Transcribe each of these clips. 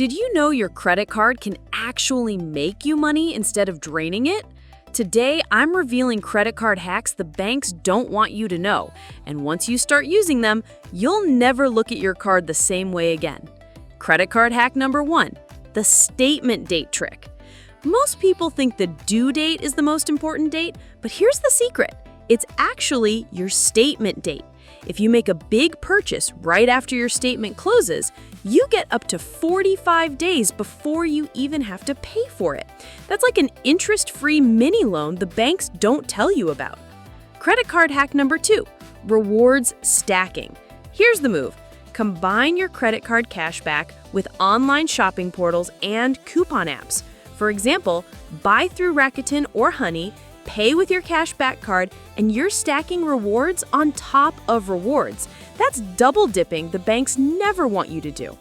Did you know your credit card can actually make you money instead of draining it? Today, I'm revealing credit card hacks the banks don't want you to know, and once you start using them, you'll never look at your card the same way again. Credit card hack number 1, the statement date trick. Most people think the due date is the most important date, but here's the secret. It's actually your statement date. If you make a big purchase right after your statement closes, you get up to 45 days before you even have to pay for it. That's like an interest-free mini loan the banks don't tell you about. Credit card hack number 2, rewards stacking. Here's the move. Combine your credit card cashback with online shopping portals and coupon apps. For example, buy through Rakuten or Honey, pay with your cashback card, and you're stacking rewards on top of rewards. That's double dipping the banks never want you to do.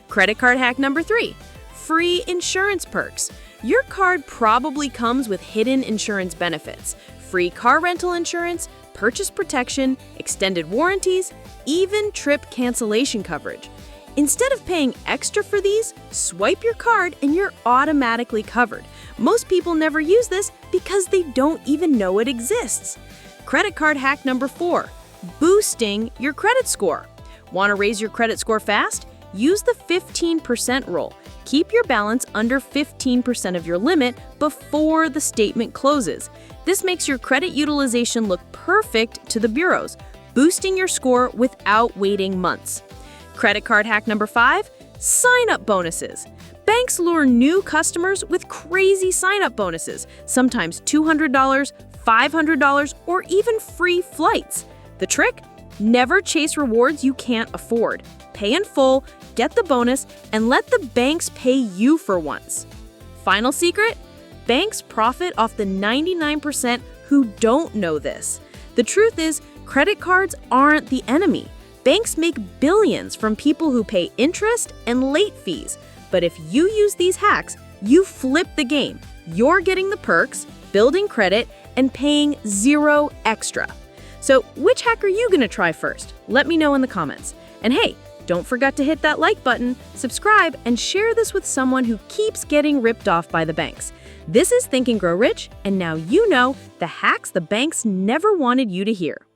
Credit card hack number 3, free insurance perks. Your card probably comes with hidden insurance benefits, free car rental insurance, purchase protection, extended warranties, even trip cancellation coverage. Instead of paying extra for these, swipe your card and you're automatically covered. Most people never use this because they don't even know it exists. Credit card hack number 4, boosting your credit score. Want to raise your credit score fast? Use the 15% rule. Keep your balance under 15% of your limit before the statement closes. This makes your credit utilization look perfect to the bureaus, boosting your score without waiting months. Credit card hack number 5, sign-up bonuses. Banks lure new customers with crazy sign-up bonuses, sometimes $200, $500, or even free flights. The trick? Never chase rewards you can't afford. Pay in full, get the bonus, and let the banks pay you for once. Final secret? Banks profit off the 99% who don't know this. The truth is, credit cards aren't the enemy. Banks make billions from people who pay interest and late fees. But if you use these hacks, you flip the game. You're getting the perks, building credit, and paying zero extra. So which hack are you going to try first? Let me know in the comments. And hey, don't forget to hit that like button, subscribe, and share this with someone who keeps getting ripped off by the banks. This is Think and Grow Rich, and now you know the hacks the banks never wanted you to hear.